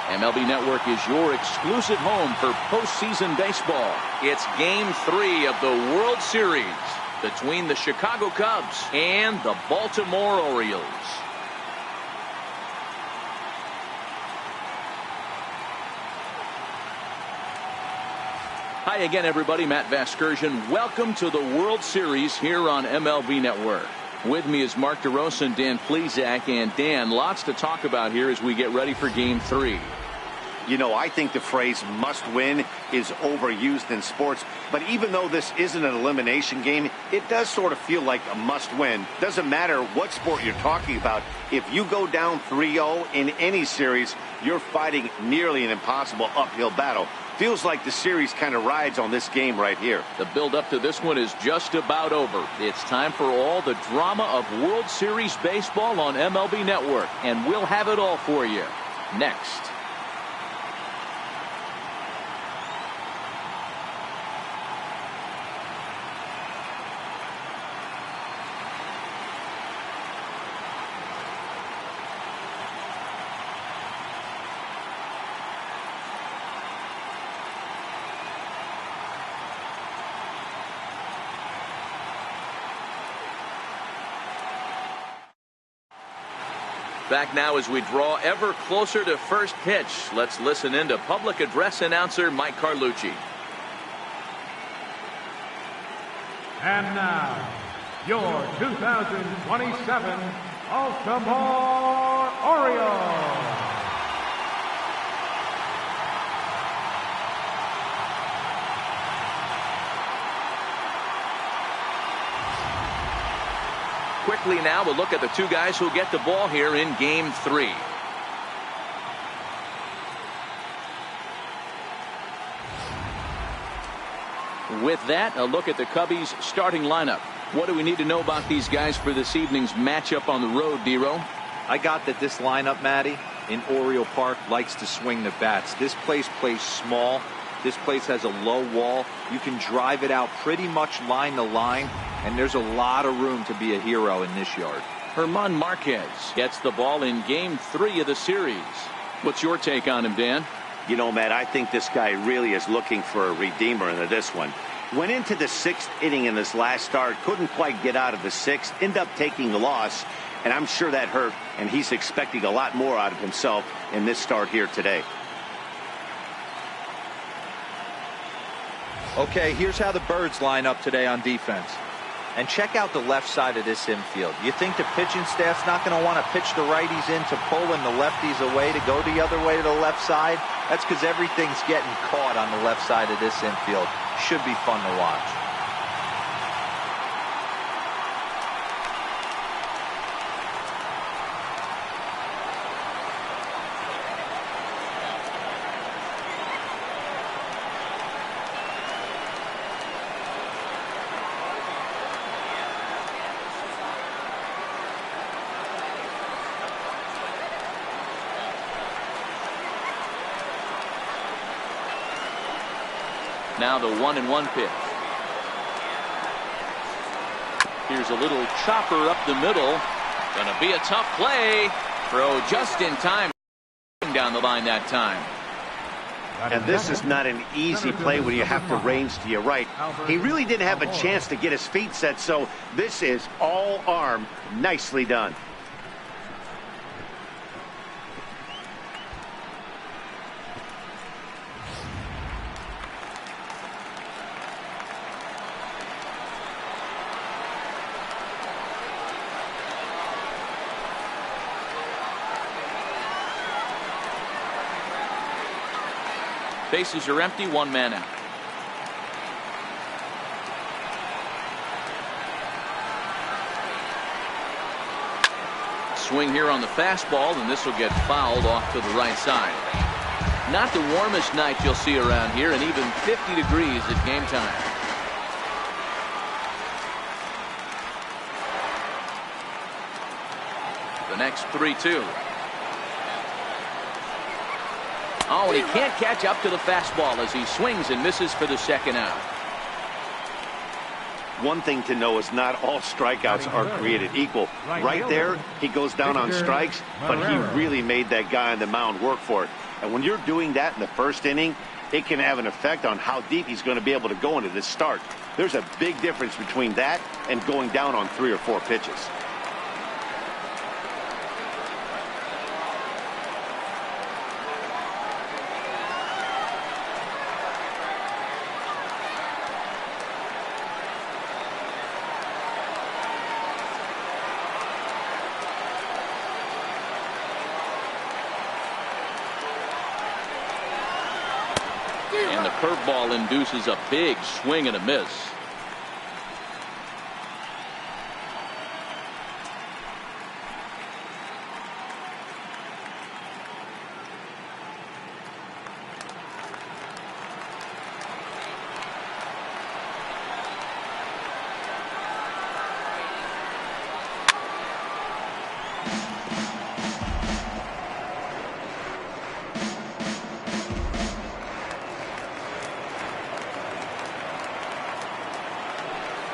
MLB Network is your exclusive home for postseason baseball. It's Game 3 of the World Series between the Chicago Cubs and the Baltimore Orioles. Hi again, everybody. Matt Vasgersian. Welcome to the World Series here on MLB Network. With me is Mark DeRosa and Dan Plesac. And Dan, lots to talk about here as we get ready for Game 3. You know, I think the phrase must win is overused in sports. But even though this isn't an elimination game, it does sort of feel like a must win. Doesn't matter what sport you're talking about. If you go down 3-0 in any series, you're fighting nearly an impossible uphill battle. Feels like the series kind of rides on this game right here. The build up to this one is just about over. It's time for all the drama of World Series baseball on MLB Network. And we'll have it all for you next. Back now as we draw ever closer to first pitch. Let's listen in to public address announcer Mike Carlucci. And now, your 2027 Baltimore Orioles. Quickly now, we'll look at the two guys who get the ball here in Game 3. With that, a look at the Cubbies' starting lineup. What do we need to know about these guys for this evening's matchup on the road, D-Row? I got that this lineup, Matty, in Oriole Park likes to swing the bats. This place plays small. This place has a low wall. You can drive it out pretty much line to line, and there's a lot of room to be a hero in this yard. German Marquez gets the ball in Game 3 of the series. What's your take on him, Dan? You know, Matt, I think this guy really is looking for a redeemer into this one. Went into the 6th inning in this last start, couldn't quite get out of the 6th, ended up taking the loss, and I'm sure that hurt, and he's expecting a lot more out of himself in this start here today. Okay, here's how the Birds line up today on defense. And check out the left side of this infield. You think the pitching staff's not going to want to pitch the righties in to pulling the lefties away to go the other way to the left side? That's because everything's getting caught on the left side of this infield. Should be fun to watch. Now the 1-1 pitch. Here's a little chopper up the middle. Gonna be a tough play. Throw just in time. Down the line that time. And this is not an easy play when you have to range to your right. He really didn't have a chance to get his feet set, so this is all arm. Nicely done. Bases are empty, one man out. Swing here on the fastball, and this will get fouled off to the right side. Not the warmest night you'll see around here, and even 50 degrees at game time. The next 3-2. Oh, and he can't catch up to the fastball as he swings and misses for the second out. One thing to know is not all strikeouts are created equal. Right there, he goes down on strikes, but he really made that guy on the mound work for it. And when you're doing that in the first inning, it can have an effect on how deep he's going to be able to go into this start. There's a big difference between that and going down on 3 or 4 pitches. And the curveball induces a big swing and a miss.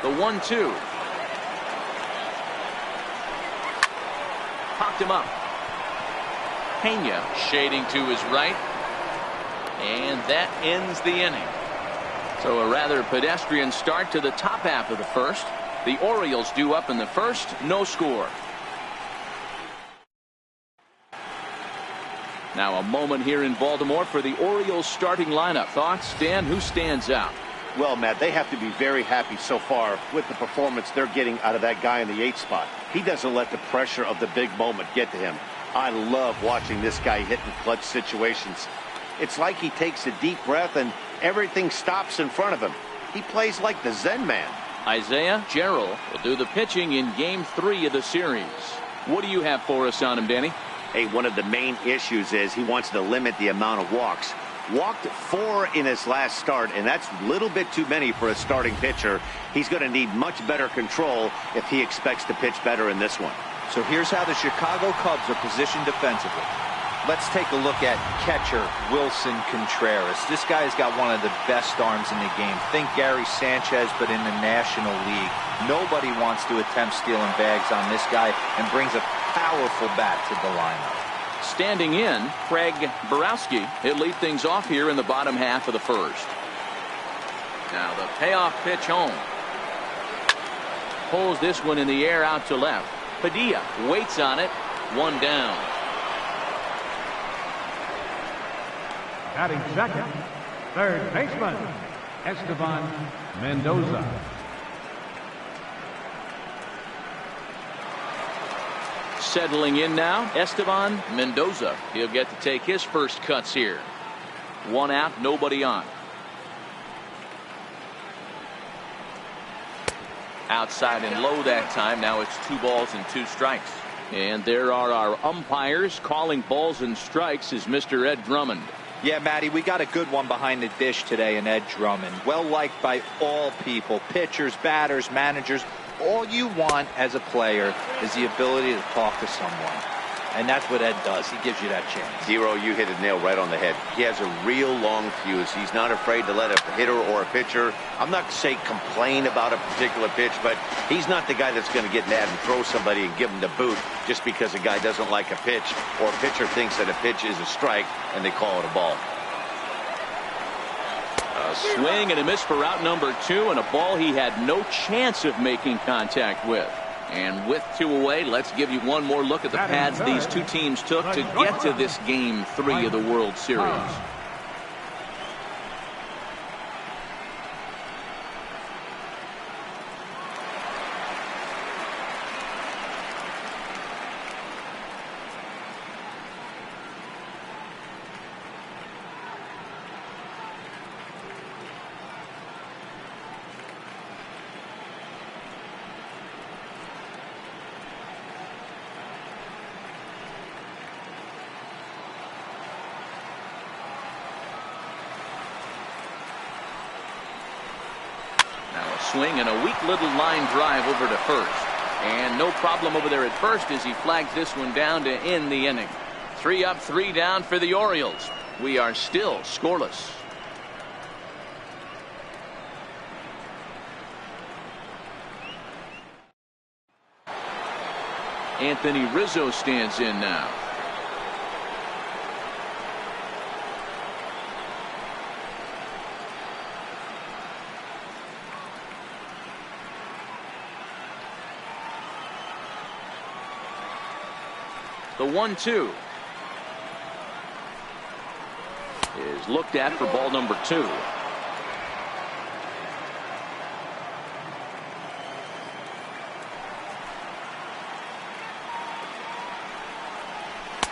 The 1-2. Popped him up. Pena shading to his right. And that ends the inning. So a rather pedestrian start to the top half of the first. The Orioles due up in the first. No score. Now a moment here in Baltimore for the Orioles starting lineup. Thoughts, Dan? Who stands out? Well, Matt, they have to be very happy so far with the performance they're getting out of that guy in the 8th spot. He doesn't let the pressure of the big moment get to him. I love watching this guy hit in clutch situations. It's like he takes a deep breath and everything stops in front of him. He plays like the Zen man. Isaiah Gerald will do the pitching in Game 3 of the series. What do you have for us on him, Danny? Hey, one of the main issues is he wants to limit the amount of walks. Walked 4 in his last start, and that's a little bit too many for a starting pitcher. He's going to need much better control if he expects to pitch better in this one. So here's how the Chicago Cubs are positioned defensively. Let's take a look at catcher Wilson Contreras. This guy's got one of the best arms in the game. Think Gary Sanchez, but in the National League. Nobody wants to attempt stealing bags on this guy, and brings a powerful bat to the lineup. Standing in, Craig Borowski. He'll lead things off here in the bottom half of the first. Now the payoff pitch home. Pulls this one in the air out to left. Padilla waits on it. 1 down. Batting second, third baseman, Esteban Mendoza. Settling in now, Esteban Mendoza. He'll get to take his first cuts here. 1 out, nobody on. Outside and low that time. Now it's 2 balls and 2 strikes. And there are our umpires calling balls and strikes is Mr. Ed Drummond. Yeah, Matty, we got a good one behind the dish today in Ed Drummond. Well liked by all people, pitchers, batters, managers. All you want as a player is the ability to talk to someone. And that's what Ed does. He gives you that chance. Zero, you hit a nail right on the head. He has a real long fuse. He's not afraid to let a hitter or a pitcher, I'm not to say complain about a particular pitch, but he's not the guy that's going to get mad and throw somebody and give him the boot just because a guy doesn't like a pitch or a pitcher thinks that a pitch is a strike and they call it a ball. A swing and a miss for out number 2, and a ball he had no chance of making contact with. And with 2 away, let's give you one more look at the paths these two teams took to get to this Game 3 of the World Series. Swing and a weak little line drive over to first, and no problem over there at first as he flags this one down to end the inning. 3 up, 3 down for the Orioles. We are still scoreless. Anthony Rizzo stands in now. The 1-2 is looked at for ball number 2.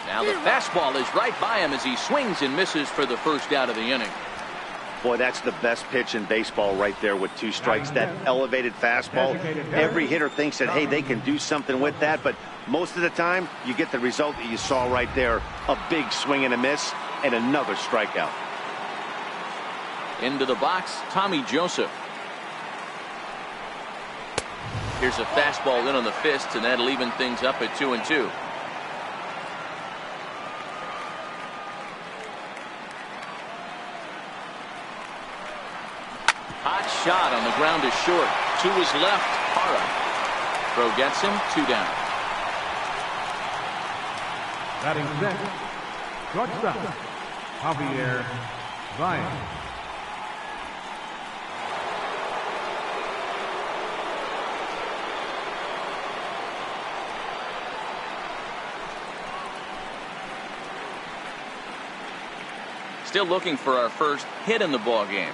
Now the fastball is right by him as he swings and misses for the first out of the inning. Boy, that's the best pitch in baseball right there with 2 strikes. That elevated fastball. Every hitter thinks that, hey, they can do something with that. But most of the time, you get the result that you saw right there. A big swing and a miss and another strikeout. Into the box, Tommy Joseph. Here's a fastball in on the fist, and that'll even things up at 2-2. Hot shot on the ground is short. To his left, Hara. Throw gets him, 2 down. Batting sixth, shortstop, Javier Baez. Still looking for our first hit in the ball game.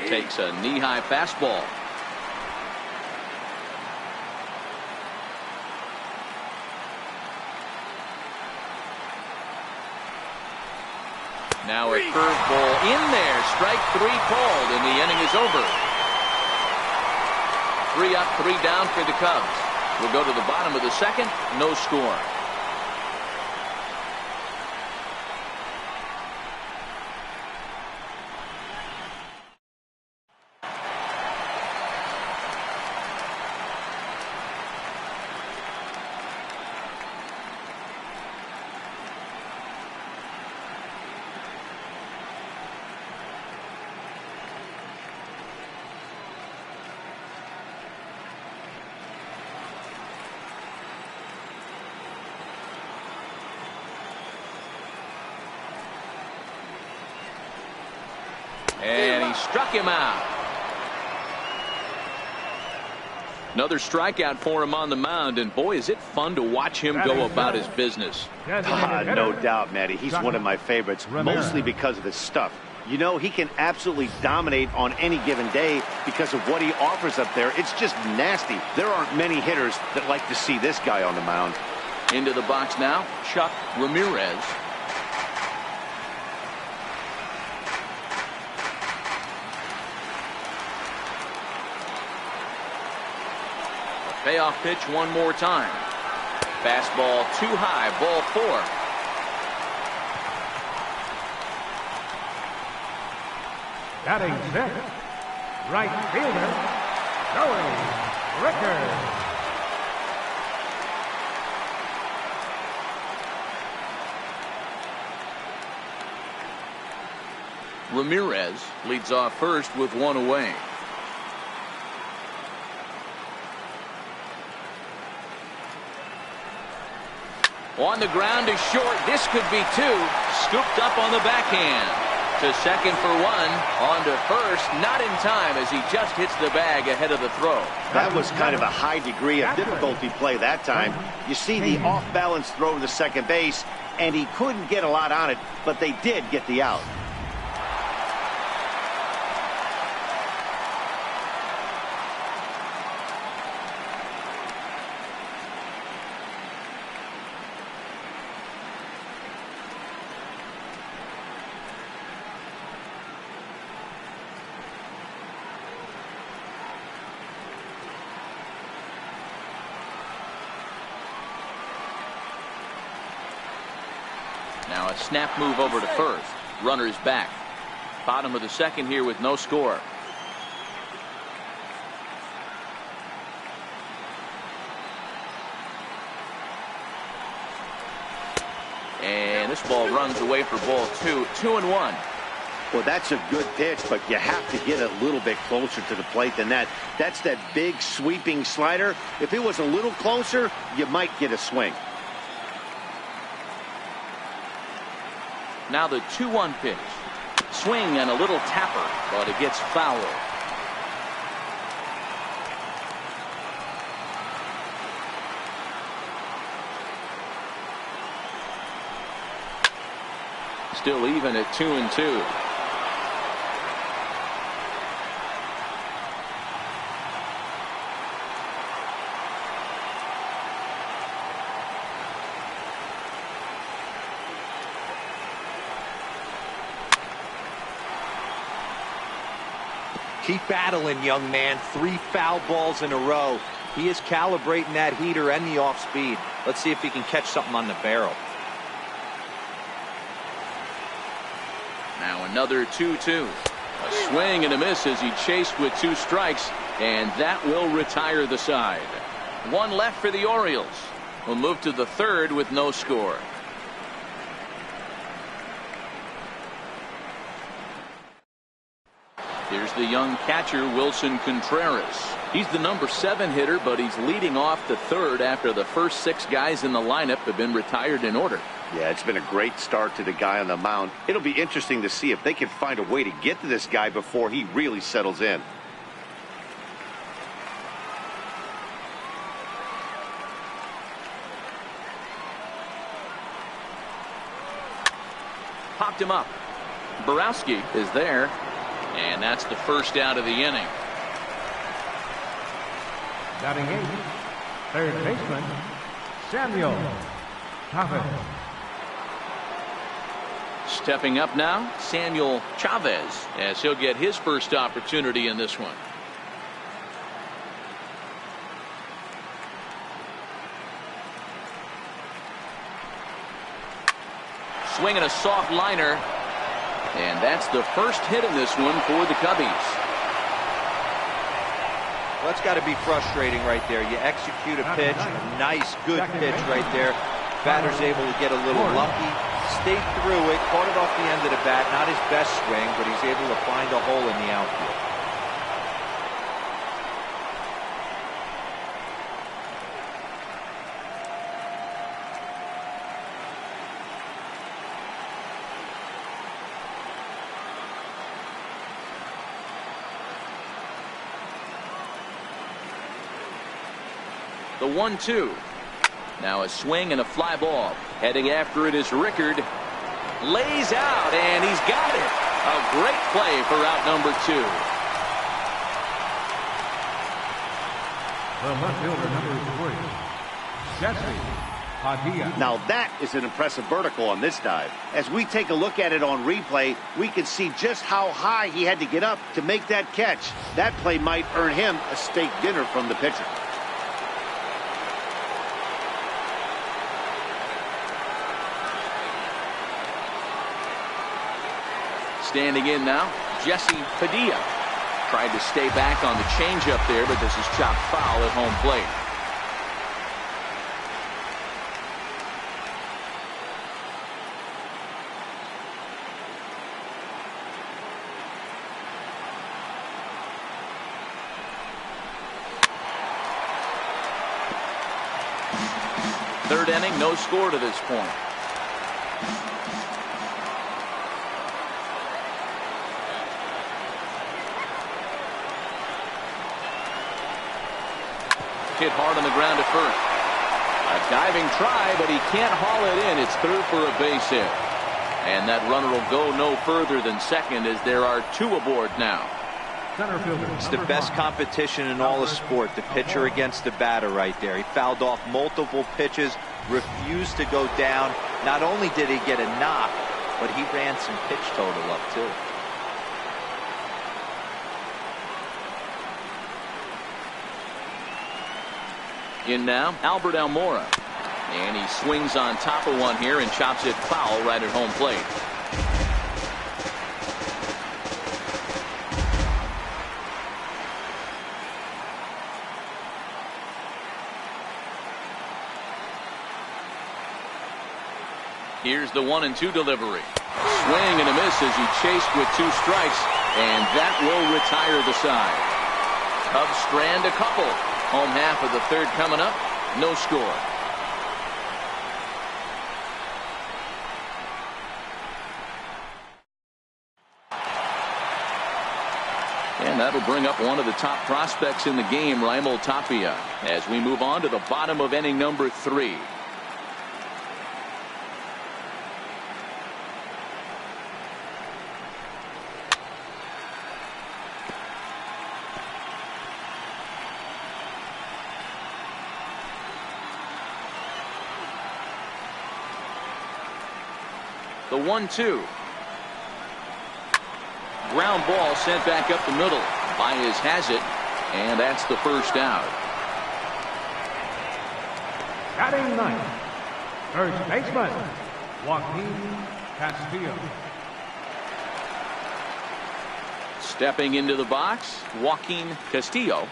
Takes a knee-high fastball. Now a curveball in there. Strike 3 called, and the inning is over. 3 up, 3 down for the Cubs. We'll go to the bottom of the second. No score. And he struck him out. Another strikeout for him on the mound, and boy, is it fun to watch him go about his business. No doubt, Matty. He's one of my favorites, mostly because of his stuff. You know, he can absolutely dominate on any given day because of what he offers up there. It's just nasty. There aren't many hitters that like to see this guy on the mound. Into the box now, Chuck Ramirez. Payoff pitch one more time. Fastball too high, ball 4. Batting sixth, right fielder, Joey Rickard. Ramirez leads off first with 1 away. On the ground is short. This could be 2. Scooped up on the backhand. To second for 1. On to first. Not in time as he just hits the bag ahead of the throw. That was kind of a high degree of difficulty play that time. You see the off-balance throw to second base, and he couldn't get a lot on it, but they did get the out. Now a snap move over to first. Runner's back. Bottom of the second here with no score. And this ball runs away for ball 2. 2-1. Well, that's a good pitch, but you have to get a little bit closer to the plate than that. That's that big sweeping slider. If it was a little closer, you might get a swing. Now the 2-1 pitch. Swing and a little tapper, but it gets foul. Still even at 2-2. Keep battling, young man. 3 foul balls in a row. He is calibrating that heater and the off speed. Let's see if he can catch something on the barrel. Now another 2-2. A swing and a miss as he chased with 2 strikes, and that will retire the side. 1 left for the Orioles. We'll move to the 3rd with no score. Here's the young catcher, Wilson Contreras. He's the number 7 hitter, but he's leading off the 3rd after the first 6 guys in the lineup have been retired in order. Yeah, it's been a great start to the guy on the mound. It'll be interesting to see if they can find a way to get to this guy before he really settles in. Popped him up. Borowski is there. And that's the first out of the inning. Batting 8th, third baseman, Samuel Chavez. Stepping up now, Samuel Chavez, as he'll get his first opportunity in this one. Swinging a soft liner. And that's the first hit in this one for the Cubbies. Well, that's got to be frustrating right there. You execute a pitch, a nice, good pitch right there. Batter's able to get a little lucky, stayed through it, caught it off the end of the bat. Not his best swing, but he's able to find a hole in the outfield. The 1-2. Now a swing and a fly ball. Heading after it is Rickard. Lays out, and he's got it. A great play for out number 2. The left fielder, number 3, Jesse Padilla. Now that is an impressive vertical on this dive. As we take a look at it on replay, we can see just how high he had to get up to make that catch. That play might earn him a steak dinner from the pitcher. Standing in now, Jesse Padilla. Tried to stay back on the changeup there, but this is chopped foul at home plate. Third inning, no score to this point. Hit hard on the ground at first. A diving try, but he can't haul it in. It's through for a base hit. And that runner will go no further than second as there are 2 aboard now. Center fielder, it's the best competition in all of sport. The pitcher against the batter right there. He fouled off multiple pitches, refused to go down. Not only did he get a knock, but he ran some pitch total up too. In now, Albert Almora. And he swings on top of one here and chops it foul right at home plate. Here's the 1-2 delivery. Swing and a miss as he chased with 2 strikes, and that will retire the side. Cubs strand a couple. Home half of the 3rd coming up. No score. And that'll bring up one of the top prospects in the game, Raimel Tapia, as we move on to the bottom of inning number 3. The 1-2. Ground ball sent back up the middle. Baez has it, and that's the first out. Batting ninth, first baseman, Joaquin Castillo. Stepping into the box, Joaquin Castillo.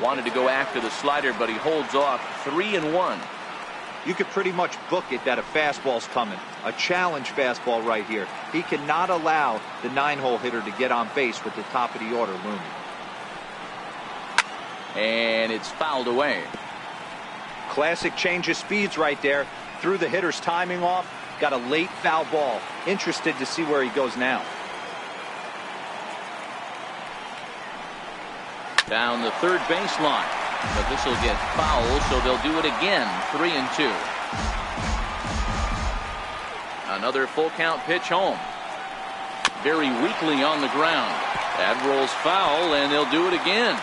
Wanted to go after the slider, but he holds off. 3-1. You could pretty much book it that a fastball's coming. A challenge fastball right here. He cannot allow the 9-hole hitter to get on base with the top of the order looming. And it's fouled away. Classic change of speeds right there. Threw the hitter's timing off. Got a late foul ball. Interested to see where he goes now. Down the third baseline. But this will get fouled, so they'll do it again. 3-2. Another full count pitch home. Very weakly on the ground. That rolls foul, and they'll do it again.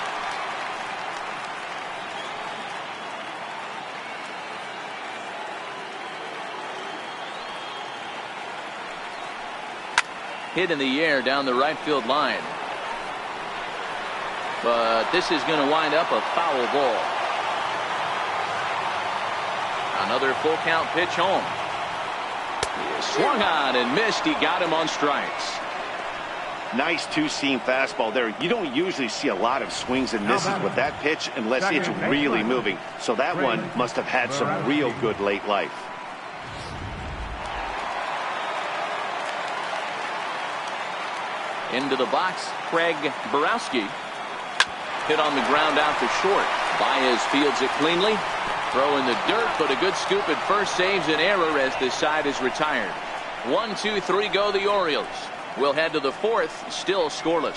Hit in the air down the right field line. But this is going to wind up a foul ball. Another full count pitch home. He swung on and missed. He got him on strikes. Nice two-seam fastball there. You don't usually see a lot of swings and misses with that pitch unless it's really moving. So that one must have had some real good late life. Into the box, Craig Borowski. Hit on the ground out to short. Baez fields it cleanly. Throw in the dirt, but a good scoop at first saves an error as this side is retired. 1-2-3 go the Orioles. We'll head to the fourth, still scoreless.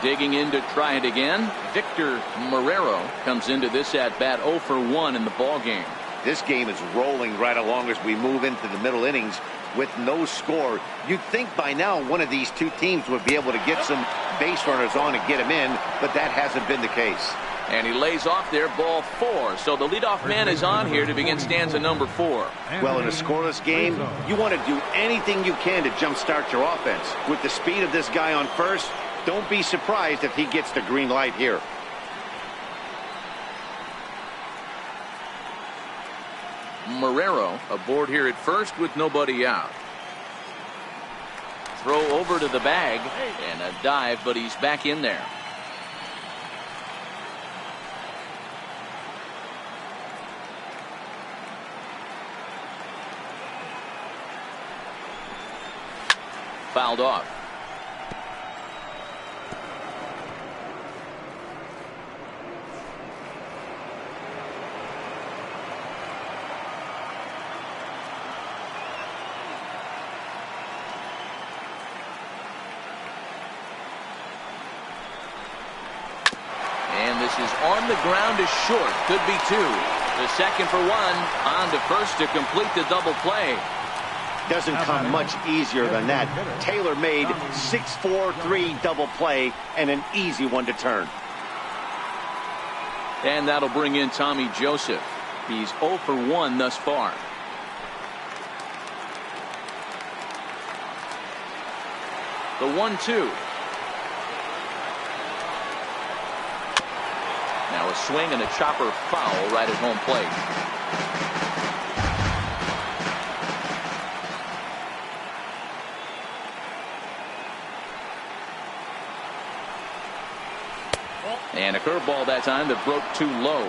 Digging in to try it again. Victor Marrero comes into this at bat 0 for 1 in the ball game. This game is rolling right along as we move into the middle innings with no score. You'd think by now one of these two teams would be able to get some base runners on and get them in, but that hasn't been the case. And he lays off there, ball 4. So the leadoff man is on here to begin stanza number 4. Well, in a scoreless game, you want to do anything you can to jumpstart your offense. With the speed of this guy on first, don't be surprised if he gets the green light here. Marrero aboard here at first with nobody out. Throw over to the bag and a dive, but he's back in there. Fouled off. Is on the ground is short. Could be 2. The second for 1. On to first to complete the double play. Doesn't come much easier than that. Tailor-made 6-4-3 double play and an easy one to turn. And that'll bring in Tommy Joseph. He's 0 for 1 thus far. The 1-2. Now a swing and a chopper foul right at home plate. And a curveball that time that broke too low.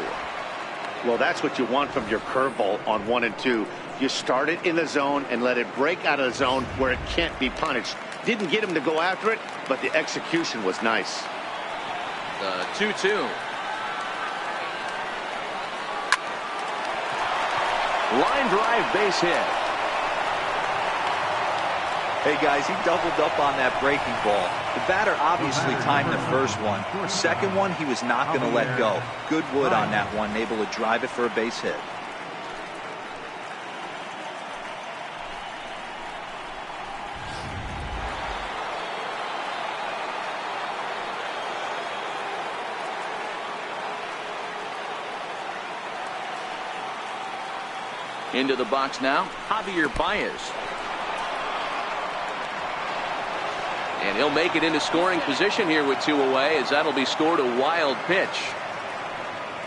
Well, that's what you want from your curveball on 1 and 2. You start it in the zone and let it break out of the zone where it can't be punished. Didn't get him to go after it, but the execution was nice. The 2-2. Line drive base hit. Hey guys, he doubled up on that breaking ball. The batter obviously timed the first one. The second one he was not going to let go. Good wood on that one, able to drive it for a base hit. Into the box now, Javier Baez. And he'll make it into scoring position here with 2 away, as that'll be scored a wild pitch.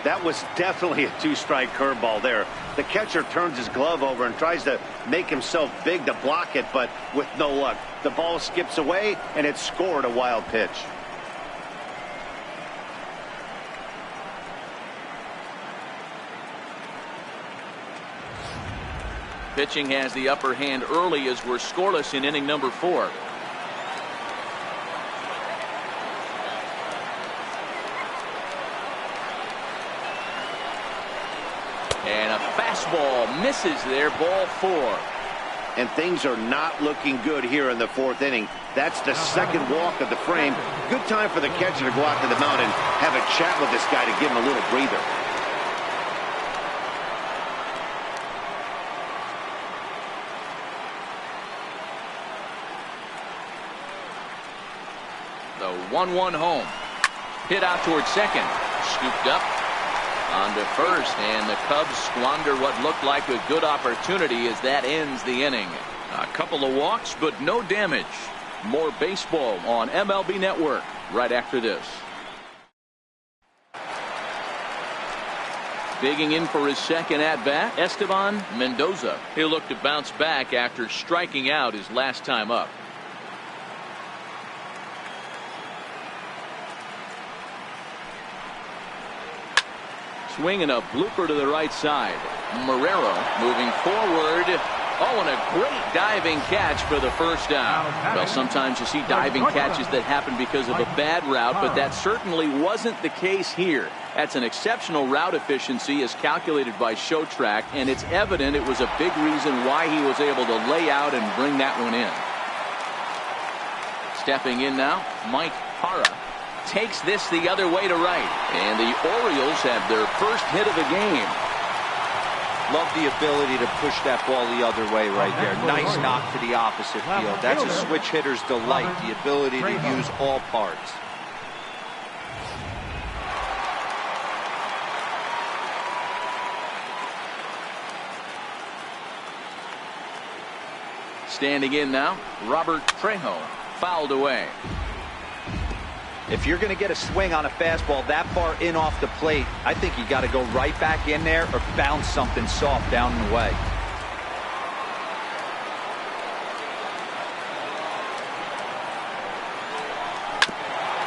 That was definitely a 2-strike curveball there. The catcher turns his glove over and tries to make himself big to block it, but with no luck. The ball skips away, and it's scored a wild pitch. Pitching has the upper hand early as we're scoreless in inning number 4. And a fastball misses there, ball 4. And things are not looking good here in the 4th inning. That's the second walk of the frame. Good time for the catcher to go out to the mound and have a chat with this guy to give him a little breather. The 1-1 home. Hit out towards second. Scooped up. On to first, and the Cubs squander what looked like a good opportunity as that ends the inning. A couple of walks, but no damage. More baseball on MLB Network right after this. Digging in for his second at-bat, Esteban Mendoza. He'll look to bounce back after striking out his last time up. Swing and a blooper to the right side. Marrero moving forward. Oh, and a great diving catch for the first down. Well, sometimes you see diving catches that happen because of a bad route, but that certainly wasn't the case here. That's an exceptional route efficiency as calculated by ShowTrack, and it's evident it was a big reason why he was able to lay out and bring that one in. Stepping in now, Mike Hara takes this the other way to right, and the Orioles have their first hit of the game. Love the ability to push that ball the other way right there. Nice knock to the opposite field. That's a switch hitter's delight, the ability to use all parts. Standing in now, Robert Trejo, fouled away. If you're going to get a swing on a fastball that far in off the plate, I think you got to go right back in there or bounce something soft down and away.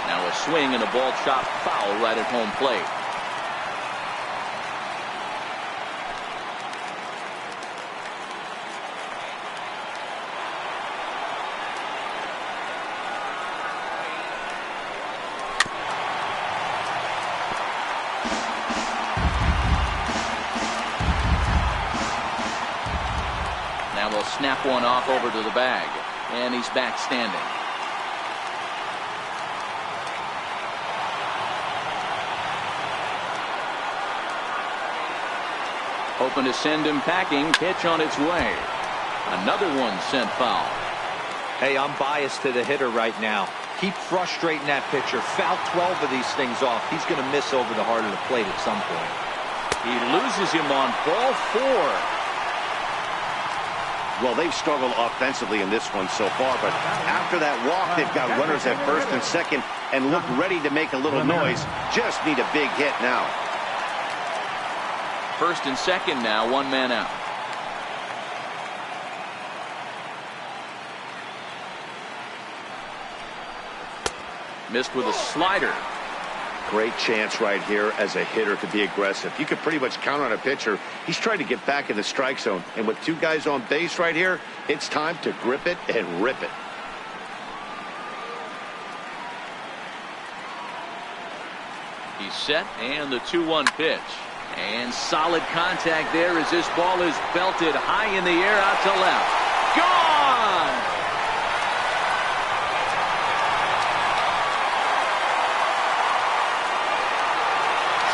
Now a swing and a ball chopped foul right at home plate. Snap one off over to the bag, and he's back standing. Open to send him packing. Pitch on its way. Another one sent foul. Hey, I'm biased to the hitter right now. Keep frustrating that pitcher. Foul 12 of these things off. He's going to miss over the heart of the plate at some point. He loses him on ball 4. Well, they've struggled offensively in this one so far, but after that walk, they've got runners at first and second and look ready to make a little noise. Just need a big hit now. First and second now, one man out. Missed with a slider. Great chance right here as a hitter to be aggressive. You could pretty much count on a pitcher. He's trying to get back in the strike zone. And with 2 guys on base right here, it's time to grip it and rip it. He's set, and the 2-1 pitch. And solid contact there as this ball is belted high in the air out to left. Gone!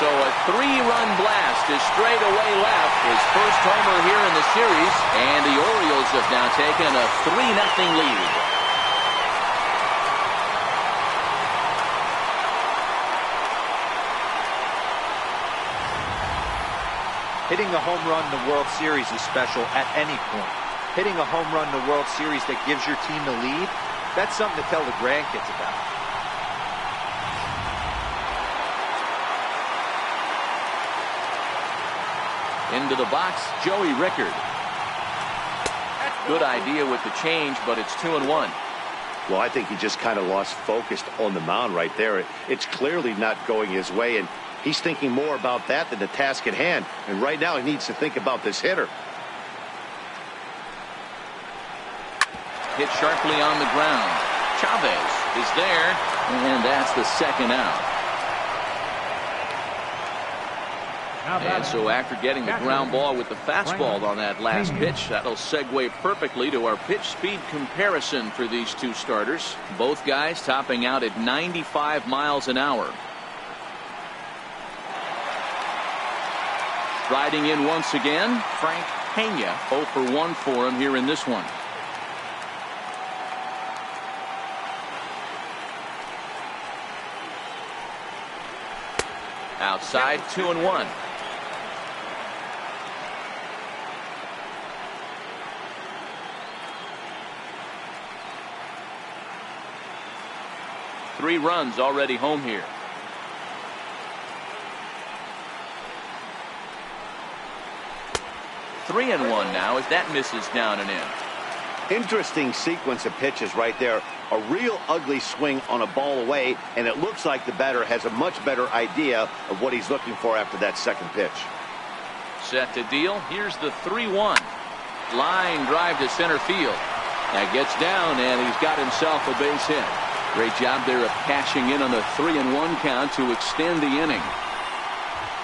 So a 3-run blast to straightaway left. His first homer here in the series. And the Orioles have now taken a 3-0 lead. Hitting a home run in the World Series is special at any point. Hitting a home run in the World Series that gives your team the lead, that's something to tell the grandkids about. Into the box, Joey Rickard. Good idea with the change, but it's 2-1. Well, I think he just kind of lost focus on the mound right there. It's clearly not going his way, and he's thinking more about that than the task at hand. And right now he needs to think about this hitter. Hit sharply on the ground. Chavez is there, and that's the second out. And so after getting the ground ball with the fastball on that last pitch, that'll segue perfectly to our pitch speed comparison for these two starters. Both guys topping out at 95 miles an hour. Riding in once again, Frank Pena. 0 for 1 for him here in this one. Outside, 2-1. Three runs already home here. Three and one now as that misses down and in. Interesting sequence of pitches right there. A real ugly swing on a ball away, and it looks like the batter has a much better idea of what he's looking for after that second pitch. Set to deal. Here's the 3-1. Line drive to center field. That gets down, and he's got himself a base hit. Great job there of cashing in on the 3-1 count to extend the inning.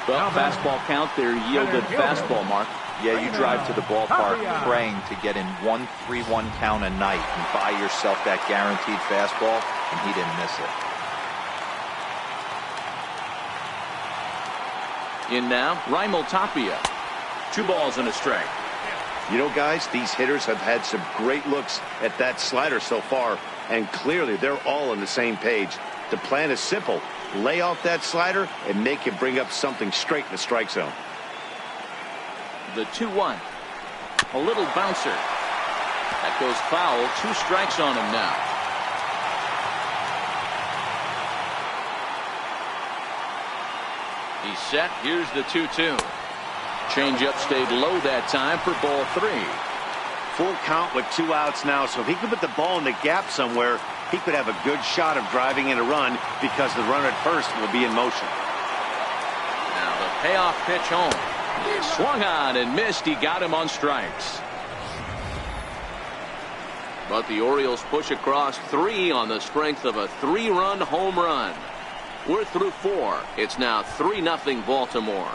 Well, fastball count there yielded fastball, Mark. Yeah, you drive to the ballpark praying to get in 1-3-1 count a night and buy yourself that guaranteed fastball, and he didn't miss it. In now, Raimel Tapia. 2 balls and a strike. You know, guys, these hitters have had some great looks at that slider so far, and clearly they're all on the same page. The plan is simple. Lay off that slider and make him bring up something straight in the strike zone. The 2-1. A little bouncer. That goes foul. 2 strikes on him now. He's set. Here's the 2-2. Changeup stayed low that time for ball 3. Full count with 2 outs now, so if he could put the ball in the gap somewhere, he could have a good shot of driving in a run because the runner at first will be in motion. Now the payoff pitch home. He swung on and missed. He got him on strikes. But the Orioles push across 3 on the strength of a 3-run home run. We're through 4. It's now 3-0 Baltimore.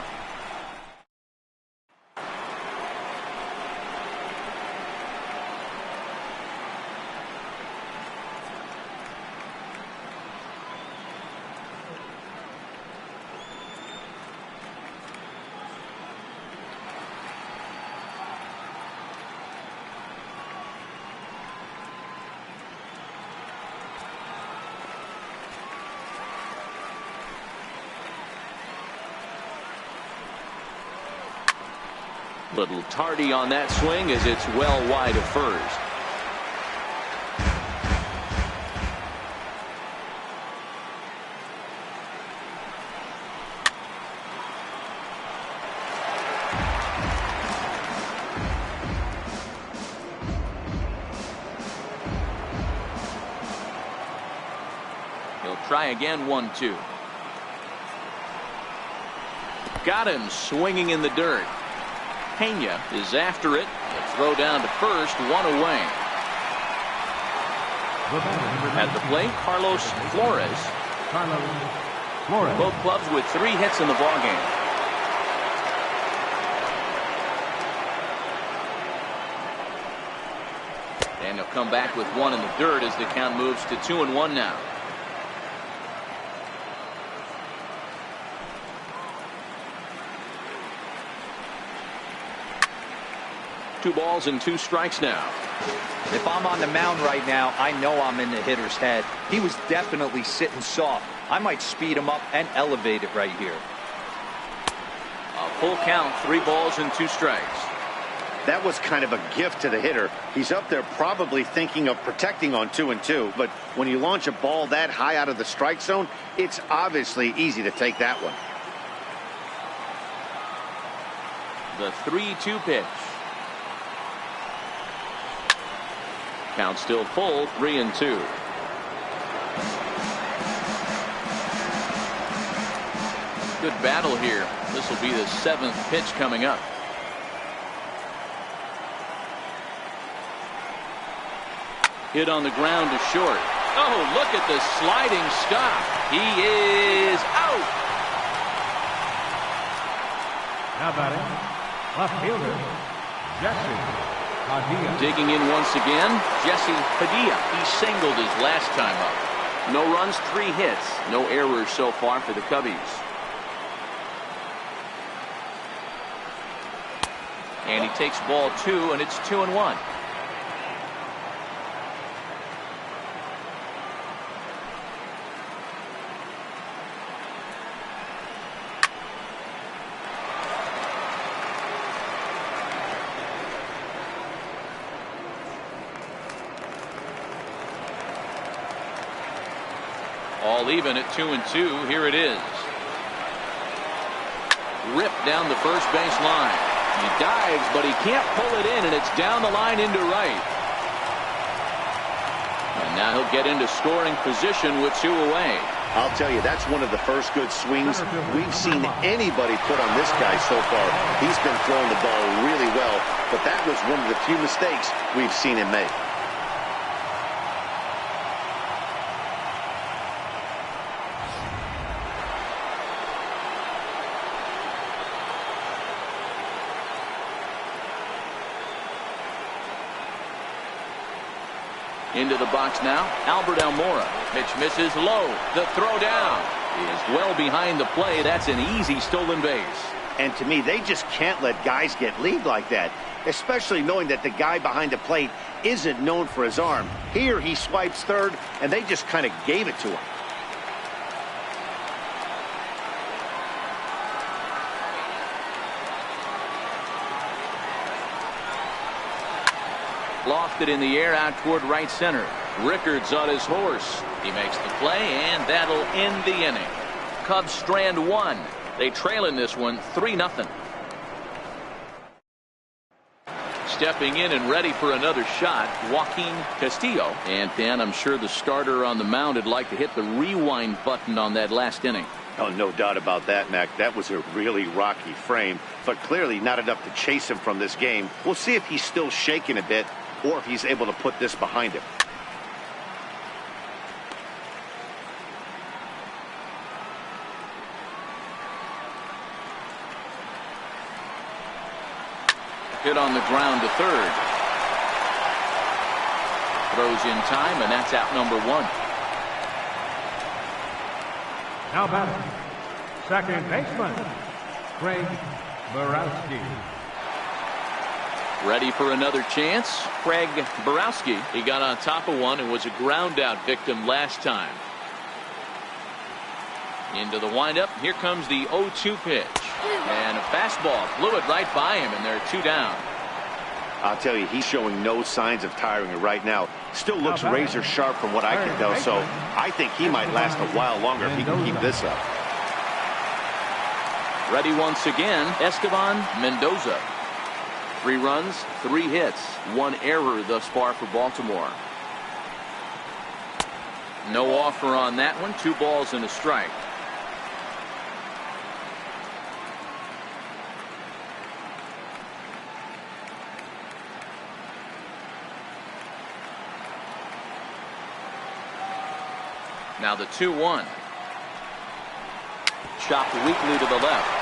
Little tardy on that swing as it's well wide of first. He'll try again. 1-2. Got him swinging in the dirt. Pena is after it. A throw down to first, 1 away. At the plate, Carlos Flores. Both clubs with 3 hits in the ballgame. And he'll come back with 1 in the dirt as the count moves to 2-1 now. Two balls and 2 strikes now. If I'm on the mound right now, I know I'm in the hitter's head. He was definitely sitting soft. I might speed him up and elevate it right here. A full count, 3 balls and 2 strikes. That was kind of a gift to the hitter. He's up there probably thinking of protecting on 2-2, but when you launch a ball that high out of the strike zone, it's obviously easy to take that one. The 3-2 pitch. Count still full, 3-2. Good battle here. This will be the 7th pitch coming up. Hit on the ground to short. Oh, look at the sliding stop. He is out. Now batting, left fielder, Jesse Padilla. Digging in once again, Jesse Padilla. He singled his last time up. No runs, 3 hits. No errors so far for the Cubbies. And he takes ball 2, and it's 2-1. All even at 2-2. Here it is. Ripped down the first base line. He dives, but he can't pull it in, and it's down the line into right. And now he'll get into scoring position with 2 away. I'll tell you, that's one of the first good swings we've seen anybody put on this guy so far. He's been throwing the ball really well, but that was one of the few mistakes we've seen him make. Into the box now, Albert Almora. Pitch misses low. The throw down is well behind the play. That's an easy stolen base. And to me, they just can't let guys get lead like that, especially knowing that the guy behind the plate isn't known for his arm. Here he swipes third, and they just kind of gave it to him. Lofted in the air out toward right center. Rickards on his horse. He makes the play, and that'll end the inning. Cubs strand 1. They trail in this one 3-0. Stepping in and ready for another shot, Joaquin Castillo. And Dan, I'm sure the starter on the mound would like to hit the rewind button on that last inning. Oh, no doubt about that, Mac. That was a really rocky frame, but clearly not enough to chase him from this game. We'll see if he's still shaking a bit or if he's able to put this behind him. Hit on the ground to third. Throws in time, and that's out number 1. Now batting, second baseman, Craig Borowski. Ready for another chance. Craig Borowski. He got on top of one and was a ground out victim last time. Into the windup. Here comes the 0-2 pitch. And a fastball blew it right by him, and they're 2 down. I'll tell you, he's showing no signs of tiring right now. Still looks razor sharp from what I can tell, so I think he might last a while longer if he can keep this up. Ready once again, Esteban Mendoza. 3 runs, 3 hits, 1 error thus far for Baltimore. No offer on that one. 2 balls and a strike. Now the 2-1. Chopped weakly to the left.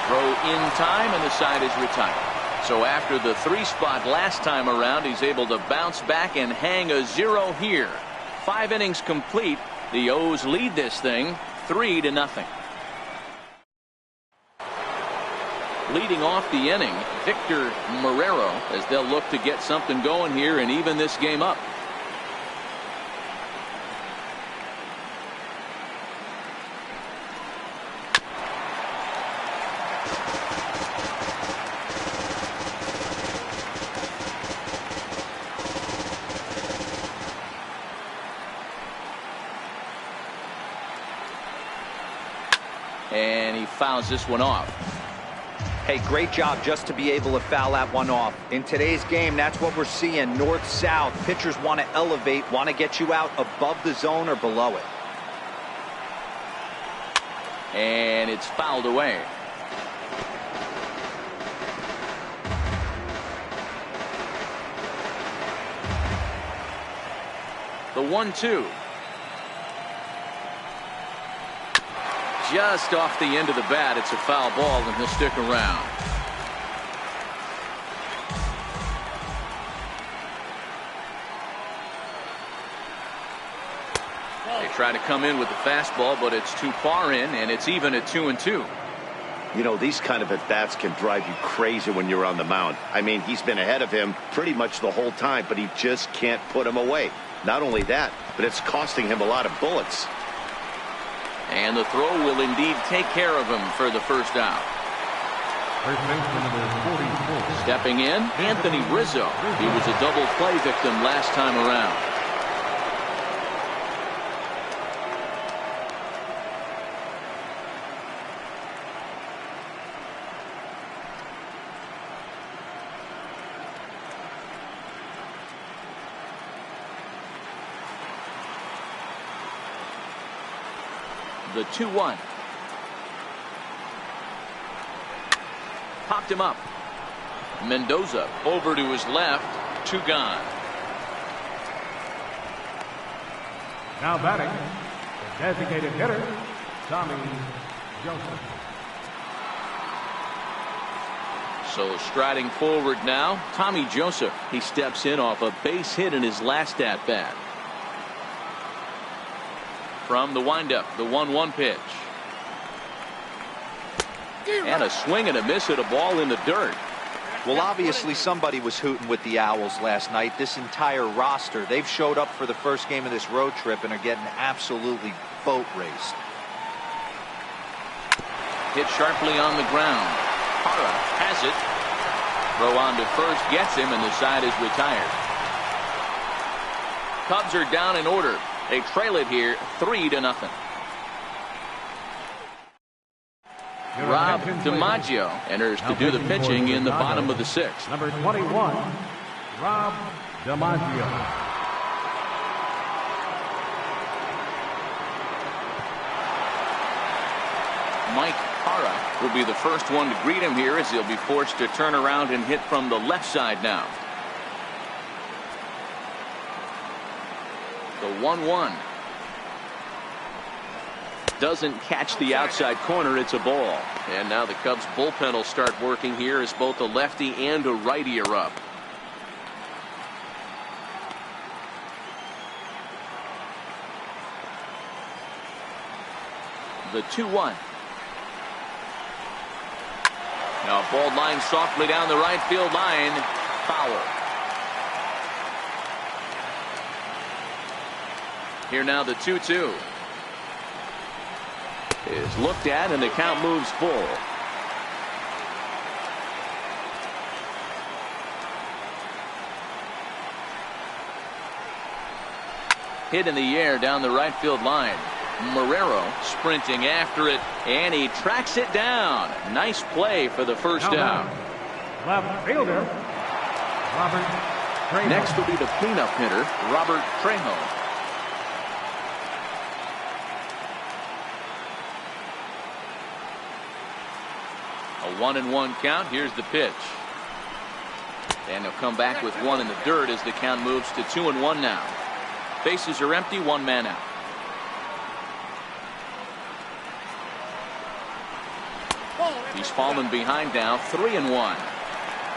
Throw in time, and the side is retired. So after the 3 spot last time around, he's able to bounce back and hang a 0 here. 5 innings complete. The O's lead this thing 3-0. Leading off the inning, Victor Marrero, as they'll look to get something going here and even this game up. And he fouls this one off. Hey, great job just to be able to foul that one off. In today's game, that's what we're seeing. North-south. Pitchers want to elevate, want to get you out above the zone or below it. And it's fouled away. The 1-2. Just off the end of the bat. It's a foul ball, and he'll stick around. They try to come in with the fastball, but it's too far in, and it's even at 2-2. You know, these kind of at-bats can drive you crazy when you're on the mound. I mean, he's been ahead of him pretty much the whole time, but he just can't put him away. Not only that, but it's costing him a lot of bullets. And the throw will indeed take care of him for the first out. First baseman number 44. Stepping in, Anthony Rizzo. He was a double play victim last time around. The 2-1. Popped him up. Mendoza over to his left. 2 gone. Now batting, the designated hitter, Tommy Joseph. So striding forward now, Tommy Joseph. He steps in off a base hit in his last at-bat. From the windup, the 1-1 pitch. And a swing and a miss at a ball in the dirt. Well, obviously somebody was hooting with the Owls last night. This entire roster, they've showed up for the first game of this road trip and are getting absolutely boat raced. Hit sharply on the ground. Hara has it. Throw on to first gets him, and the side is retired. Cubs are down in order. They trail it here 3-0. Rob DiMaggio enters to do the pitching in the bottom of the 6th. Number 21, Rob DiMaggio. Mike Hara will be the first one to greet him here as he'll be forced to turn around and hit from the left side now. The 1-1 doesn't catch the outside corner. It's a ball. And now the Cubs bullpen will start working here as both a lefty and a righty are up. The 2-1. Now ball line softly down the right field line. Foul. Here now the 2-2 is looked at, and the count moves full. Hit in the air down the right field line. Marrero sprinting after it, and he tracks it down. Nice play for the first out. Left fielder, Robert Trejo. Next will be the cleanup hitter, Robert Trejo. A 1-1 count. Here's the pitch. And he'll come back with one in the dirt as the count moves to 2-1 now. Bases are empty, 1 man out. He's fallen behind now, 3-1.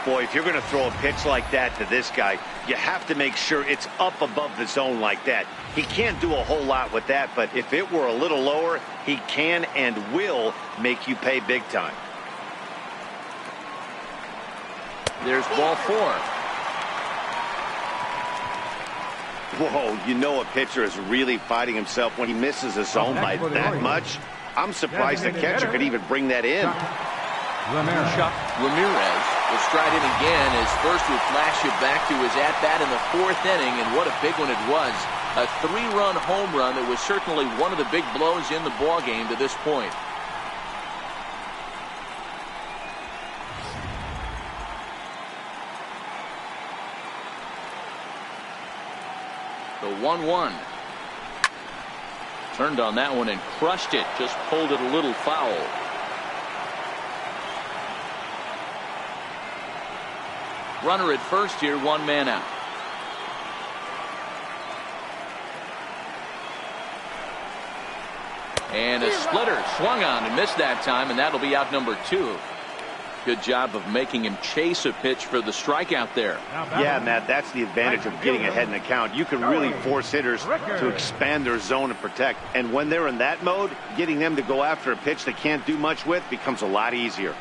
Boy, if you're going to throw a pitch like that to this guy, you have to make sure it's up above the zone like that. He can't do a whole lot with that, but if it were a little lower, he can and will make you pay big time. There's ball 4. Whoa, you know a pitcher is really fighting himself when he misses a zone by that much. I'm surprised the catcher could even bring that in. Ramirez will stride in again as first would flash it back to his at-bat in the 4th inning, and what a big one it was. A 3-run home run that was certainly one of the big blows in the ballgame to this point. 1-1. Turned on that one and crushed it. Just pulled it a little foul. Runner at first here, 1 man out. And a splitter swung on and missed that time, and that'll be out number 2. Good job of making him chase a pitch for the strikeout there. Yeah, Matt, that's the advantage of getting ahead in the count. You can really force hitters to expand their zone and protect. And when they're in that mode, getting them to go after a pitch they can't do much with becomes a lot easier.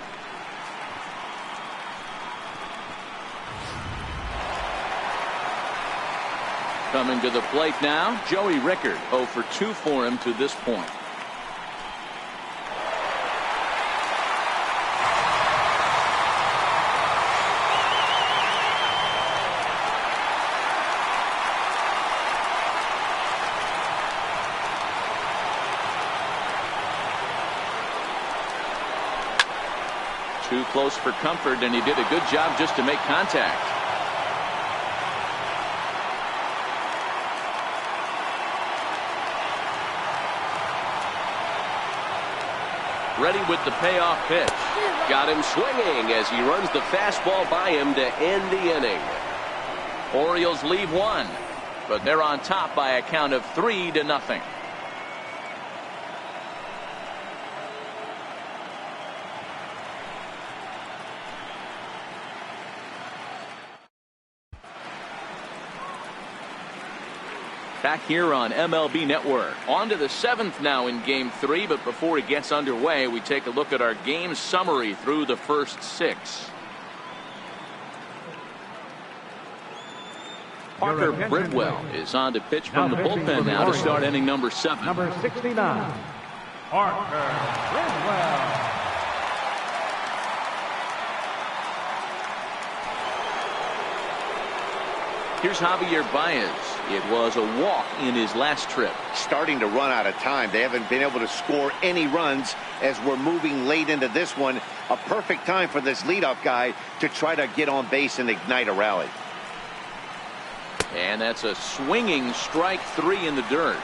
Coming to the plate now, Joey Rickard. 0 for 2 for him to this point. Too close for comfort, and he did a good job just to make contact. Ready with the payoff pitch. Got him swinging as he runs the fastball by him to end the inning. Orioles lead 1, but they're on top by a count of 3-0. Back here on MLB Network. On to the 7th now in Game 3, but before it gets underway, we take a look at our game summary through the first 6. Parker Bridwell is on to pitch from the bullpen now to start inning number 7. Number 69, Parker Bridwell. Here's Javier Baez. It was a walk in his last trip. Starting to run out of time. They haven't been able to score any runs as we're moving late into this one. A perfect time for this leadoff guy to try to get on base and ignite a rally. And that's a swinging strike 3 in the dirt.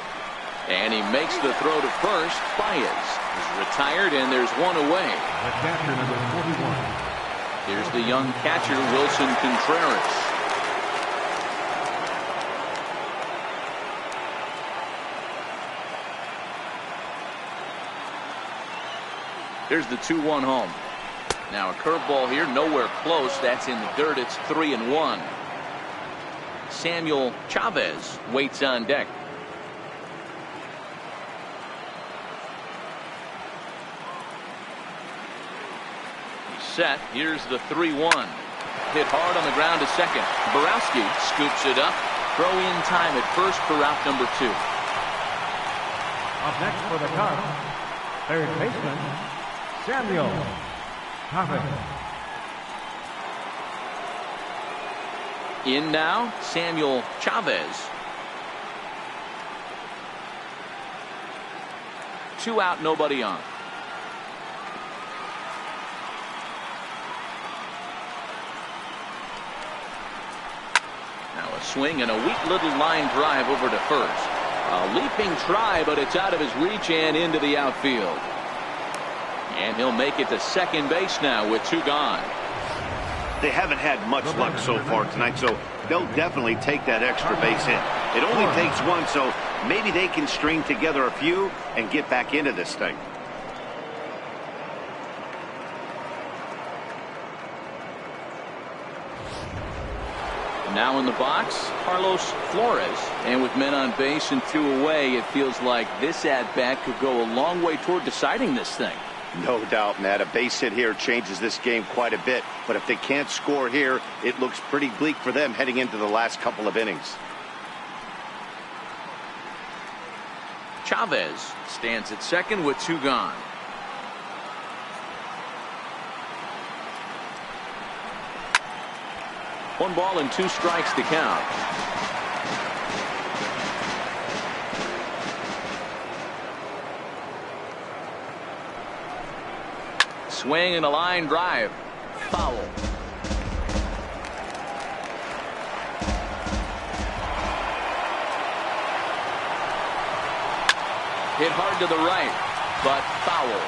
And he makes the throw to first. Baez is retired, and there's 1 away. The catcher, number 41. Here's the young catcher, Wilson Contreras. Here's the 2-1 home. Now a curveball here, nowhere close. That's in the dirt. It's 3-1. Samuel Chavez waits on deck. He's set. Here's the 3-1. Hit hard on the ground to second. Borowski scoops it up. Throw in time at first for out number 2. Up next for the Cubs, third baseman, Samuel Chavez. In now, Samuel Chavez. 2 out, nobody on. Now a swing and a weak little line drive over to first. A leaping try, but it's out of his reach and into the outfield. And he'll make it to second base now with 2 gone. They haven't had much luck so far tonight, so they'll definitely take that extra base hit. It only takes 1, so maybe they can string together a few and get back into this thing. Now in the box, Carlos Flores. And with men on base and 2 away, it feels like this at-bat could go a long way toward deciding this thing. No doubt, Matt. A base hit here changes this game quite a bit. But if they can't score here, it looks pretty bleak for them heading into the last couple of innings. Chavez stands at second with 2 gone. One ball and 2 strikes to count. Swing and a line drive. Foul. Hit hard to the right, but foul.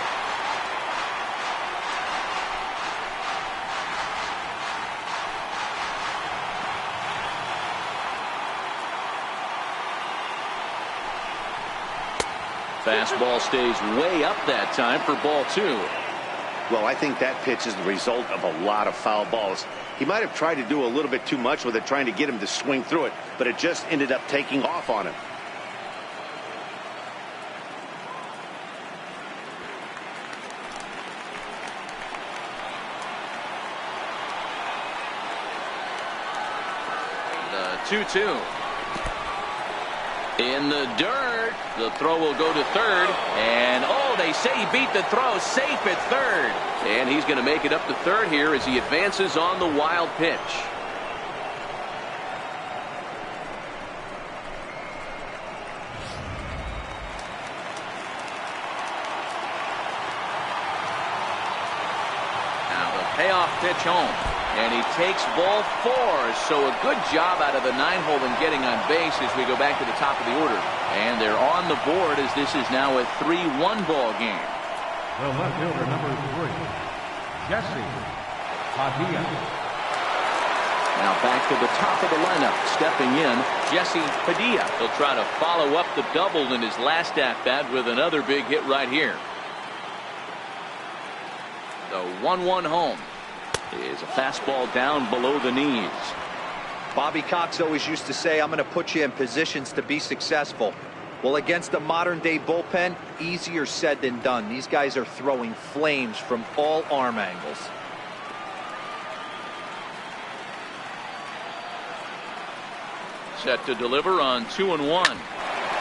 Fastball stays way up that time for ball 2. Well, I think that pitch is the result of a lot of foul balls. He might have tried to do a little bit too much with it, trying to get him to swing through it, but it just ended up taking off on him. The 2-2. In the dirt. The throw will go to third. And, oh, they say he beat the throw. Safe at third. And he's going to make it up to third here as he advances on the wild pitch. Now the payoff pitch home. And he takes ball 4. So a good job out of the 9-hole in getting on base as we go back to the top of the order. And they're on the board as this is now a 3-1 ball game. The left fielder, number 3, Jesse Padilla. Now back to the top of the lineup. Stepping in, Jesse Padilla. He'll try to follow up the double in his last at-bat with another big hit right here. The 1-1 home is a fastball down below the knees. Bobby Cox always used to say, I'm going to put you in positions to be successful. Well, against a modern-day bullpen, easier said than done. These guys are throwing flames from all arm angles. Set to deliver on 2-1.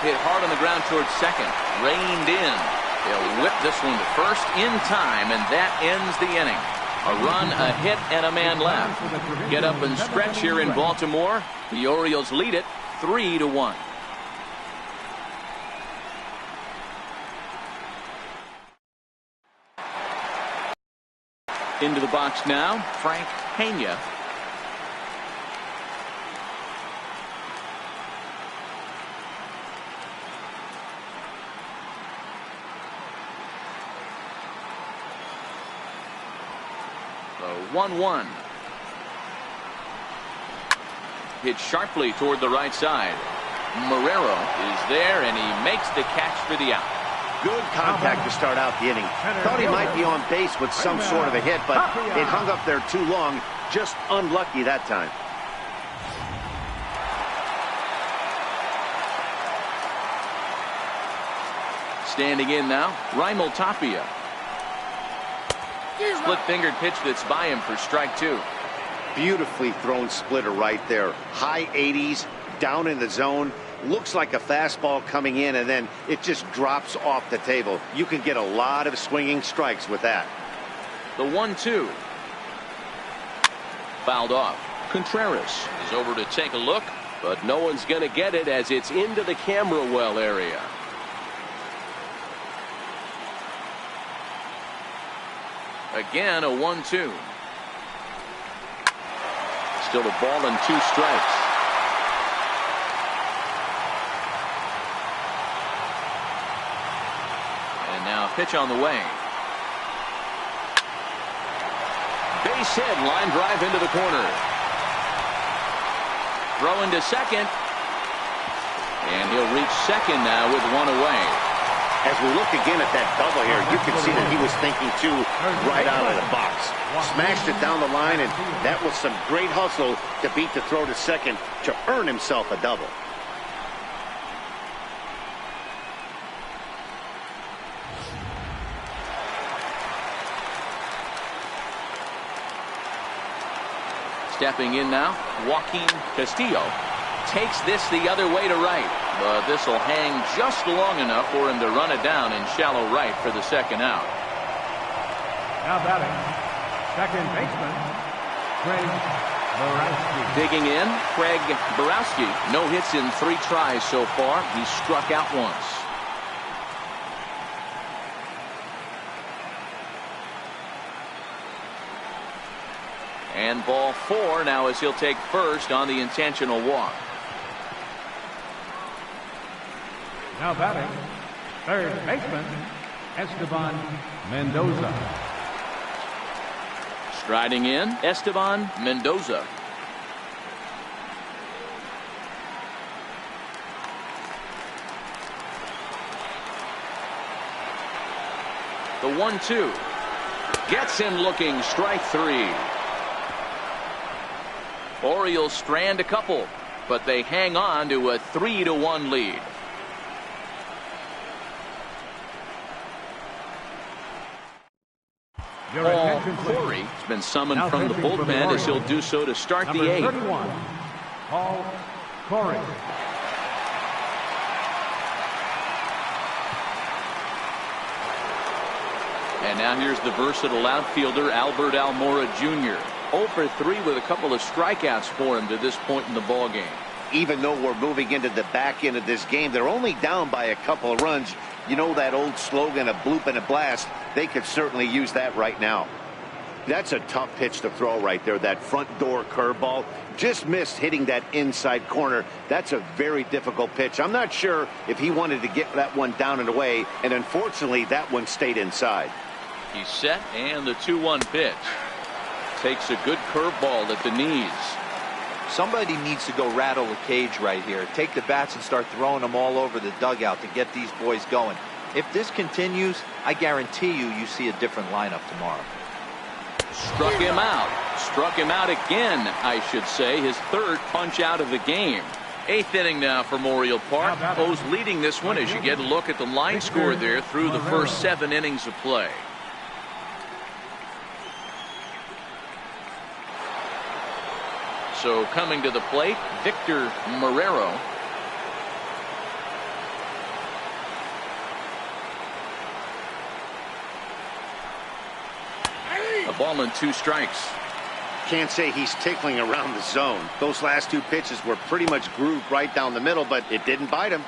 Hit hard on the ground towards second. Reined in. They'll whip this one to first in time, and that ends the inning. A run, a hit, and a man left. Get up and stretch here in Baltimore. The Orioles lead it 3-1. Into the box now, Frank Pena. The 1-1. Hit sharply toward the right side. Marrero is there, and he makes the catch for the out. Good contact to start out the inning. Thought he might be on base with some sort of a hit, but it hung up there too long. Just unlucky that time. Standing in now, Raimel Tapia. Split-fingered pitch that's by him for strike 2. Beautifully thrown splitter right there. High 80s, down in the zone. Looks like a fastball coming in, and then it just drops off the table. You can get a lot of swinging strikes with that. The 1-2. Fouled off. Contreras is over to take a look, but no one's going to get it as it's into the camera well area. Again, a 1-2. Still a ball and 2 strikes. And now a pitch on the way. Base hit, line drive into the corner. Throw into second. And he'll reach second now with 1 away. As we look again at that double here, you can see that he was thinking too right out of the box. Smashed it down the line, and that was some great hustle to beat the throw to second to earn himself a double. Stepping in now, Joaquin Castillo takes this the other way to right. But this will hang just long enough for him to run it down in shallow right for the second out. Now batting, second baseman, Craig Borowski. Digging in, Craig Borowski. No hits in 3 tries so far. He struck out once. And ball 4 now as he'll take first on the intentional walk. Now batting, Third baseman, Esteban Mendoza. Striding in, Esteban Mendoza. The 1-2. Gets him looking, strike three. Orioles strand a couple, but they hang on to a 3-1 lead. Paul Corey has been summoned from the bullpen as he'll do so to start the eighth. Number 31, Paul Corey. And now here's the versatile outfielder Albert Almora Jr. 0 for 3 with a couple of strikeouts for him to this point in the ballgame. Even though we're moving into the back end of this game, they're only down by a couple of runs. You know that old slogan, a bloop and a blast. They could certainly use that right now. That's a tough pitch to throw right there. That front door curveball just missed hitting that inside corner. That's a very difficult pitch. I'm not sure if he wanted to get that one down and away, and unfortunately that one stayed inside. He's set, and the 2-1 pitch. Takes a good curveball at the knees. Somebody needs to go rattle the cage right here. Take the bats and start throwing them all over the dugout to get these boys going. If this continues, I guarantee you see a different lineup tomorrow. Struck him out. Struck him out again, I should say. His third punch out of the game. Eighth inning now for Memorial Park. O's leading this one as you get a look at the line score there through the first 7 innings of play. So coming to the plate, Victor Marrero. A ball and 2 strikes. Can't say he's tickling around the zone. Those last 2 pitches were pretty much grooved right down the middle, but it didn't bite him.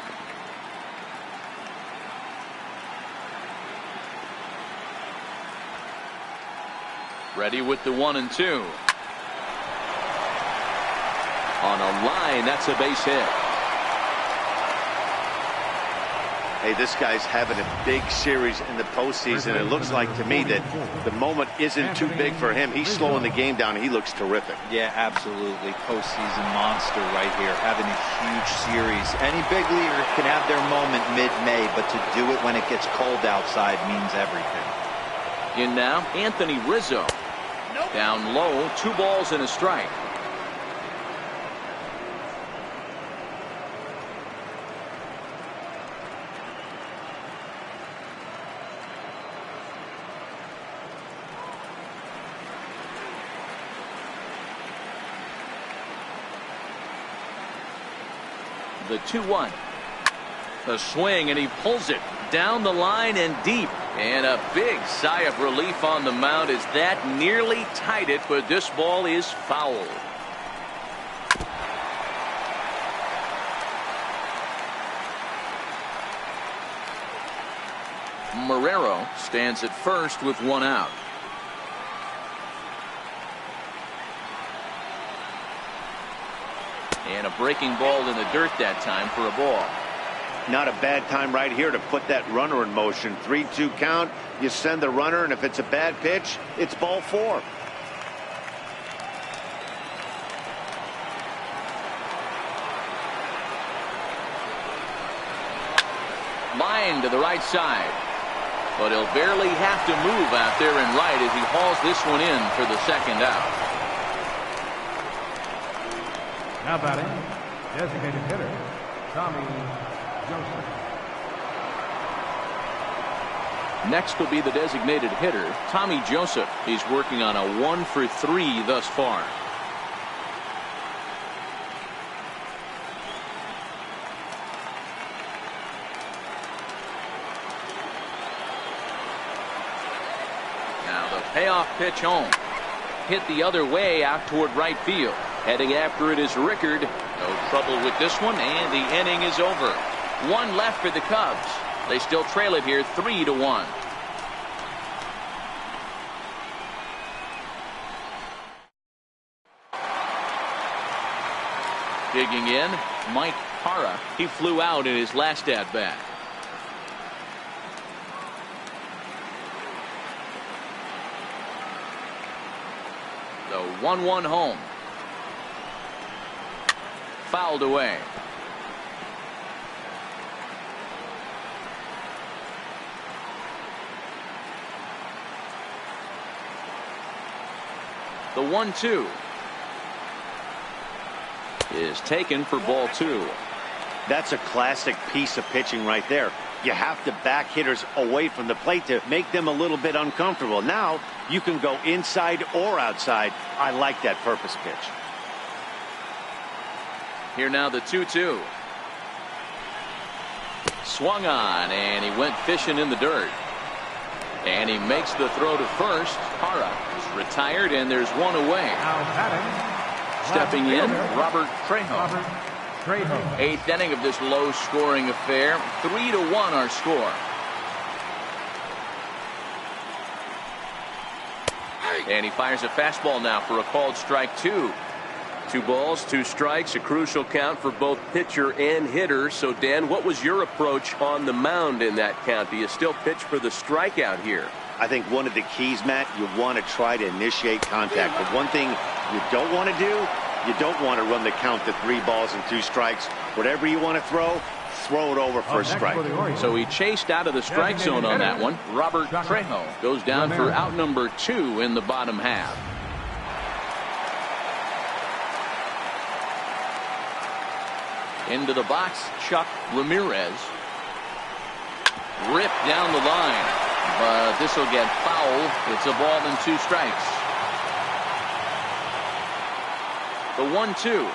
Ready with the 1-2. On a line, that's a base hit. Hey, this guy's having a big series in the postseason. It looks like to me that the moment isn't too big for him. He's slowing the game down. He looks terrific. Yeah, absolutely. Postseason monster right here, having a huge series. Any big leaguer can have their moment mid-May, but to do it when it gets cold outside means everything. In now, Anthony Rizzo. Down low, 2 balls and a strike. The 2-1. The swing, and he pulls it down the line and deep. And a big sigh of relief on the mound as that nearly tied it, but this ball is foul. Marrero stands at first with 1 out. And a breaking ball in the dirt that time for a ball. Not a bad time right here to put that runner in motion. 3-2 count. You send the runner, and if it's a bad pitch, it's ball 4. Line to the right side. But he'll barely have to move out there in right as he hauls this one in for the 2nd out. Now batting, designated hitter, Tommy Joseph. Next will be the designated hitter, Tommy Joseph. He's working on a 1 for 3 thus far. Now the payoff pitch home. Hit the other way out toward right field. Heading after it is Rickard. No trouble with this one, and the inning is over. 1 left for the Cubs. They still trail it here 3-1. Digging in, Mike Parra. He flew out in his last at bat. The 1-1 home. Fouled away. The 1-2 is taken for ball 2. That's a classic piece of pitching right there. You have to back hitters away from the plate to make them a little bit uncomfortable. Now you can go inside or outside. I like that purpose pitch. Here now the 2-2. Swung on, and he went fishing in the dirt. And he makes the throw to first. Hara is retired, and there's one away. Now batting, Stepping in, Robert Trejo. Trejo. 8th inning of this low-scoring affair. 3-1 our score. And he fires a fastball now for a called strike 2. 2 balls, 2 strikes, a crucial count for both pitcher and hitter. So, Dan, what was your approach on the mound in that count? Do you still pitch for the strikeout here? I think one of the keys, Matt, you want to try to initiate contact. But one thing you don't want to do, you don't want to run the count to 3 balls and 2 strikes. Whatever you want to throw it over for a strike. So he chased out of the strike zone on that one. Robert Trejo goes down for out number 2 in the bottom half. Into the box, Chuck Ramirez. Ripped down the line. But this will get foul. It's a ball and 2 strikes. The 1-2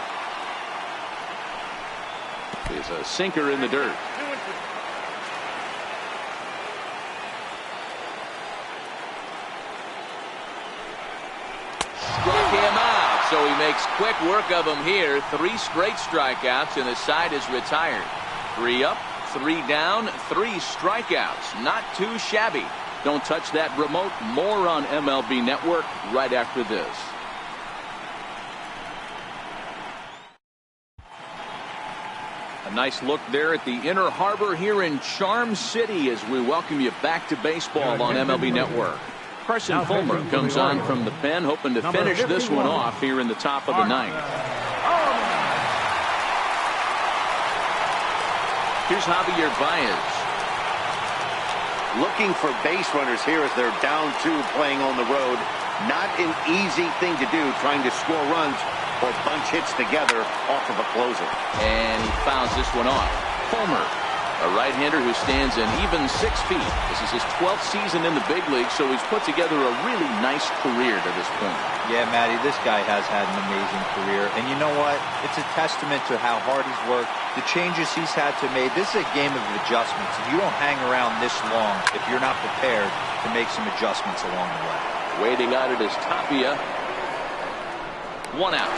is a sinker in the dirt. Struck him out, so he makes quick work of him here. 3 straight strikeouts, and the side is retired. 3 up, 3 down, 3 strikeouts. Not too shabby. Don't touch that remote. More on MLB Network right after this. A nice look there at the Inner Harbor here in Charm City as we welcome you back to baseball on MLB Network. Carson Fulmer comes on from the pen, hoping to finish this one off here in the top of the 9th. Here's Javier Baez. Looking for base runners here as they're down 2 playing on the road. Not an easy thing to do, trying to score runs or bunch hits together off of a closer. And he fouls this one off. Fulmer, a right-hander who stands an even 6 feet. This is his 12th season in the big league, so he's put together a really nice career to this point. Yeah, Matty, this guy has had an amazing career. And you know what? It's a testament to how hard he's worked, the changes he's had to make. This is a game of adjustments. You don't hang around this long if you're not prepared to make some adjustments along the way. Waiting on it is Tapia. 1 out.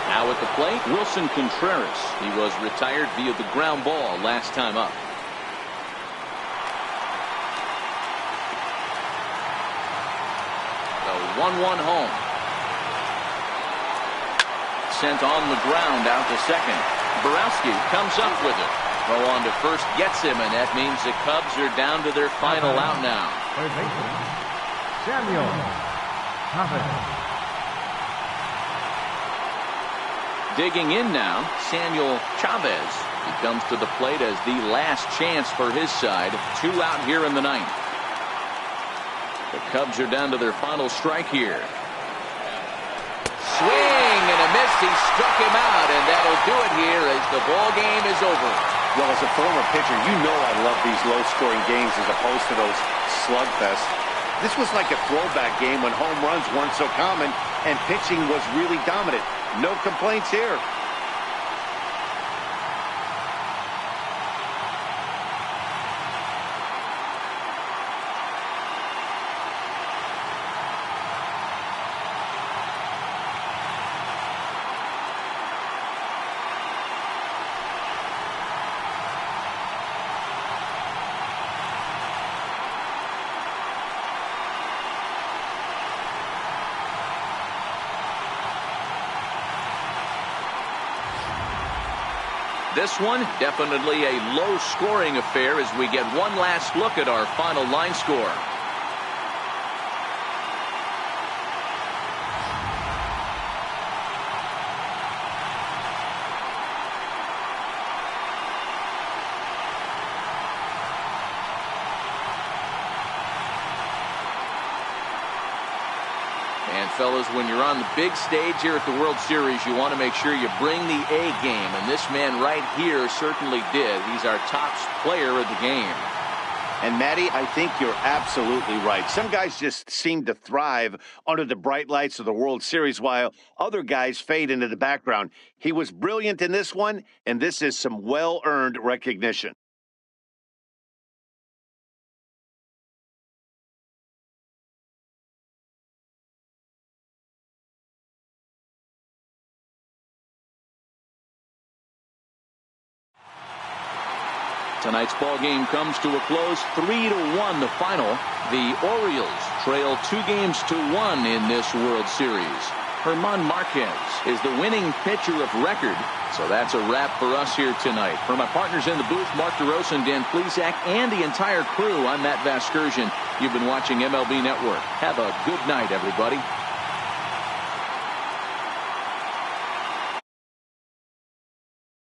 Now at the plate, Wilson Contreras. He was retired via the ground ball last time up. The 1-1 home. Sent on the ground out to second. Borowski comes up with it. Throw on to first, gets him, and that means the Cubs are down to their final out now. Third baseman, Samuel Chavez. Digging in now, Samuel Chavez. He comes to the plate as the last chance for his side. 2 out here in the 9th. The Cubs are down to their final strike here. Swing and a miss. He struck him out, and that'll do it here as the ball game is over. Well, as a former pitcher, you know I love these low-scoring games as opposed to those slugfests. This was like a throwback game when home runs weren't so common and pitching was really dominant. No complaints here. This one, definitely a low-scoring affair as we get one last look at our final line score. And fellas, when you're on the big stage here at the World Series, you want to make sure you bring the A game. And this man right here certainly did. He's our top player of the game. And Matty, I think you're absolutely right. Some guys just seem to thrive under the bright lights of the World Series while other guys fade into the background. He was brilliant in this one, and this is some well-earned recognition. Tonight's ball game comes to a close, 3-1 the final. The Orioles trail 2-1 in this World Series. German Marquez is the winning pitcher of record. So that's a wrap for us here tonight. For my partners in the booth, Mark DeRosa and Dan Plesac, and the entire crew, I'm Matt Vasgersian. You've been watching MLB Network. Have a good night, everybody.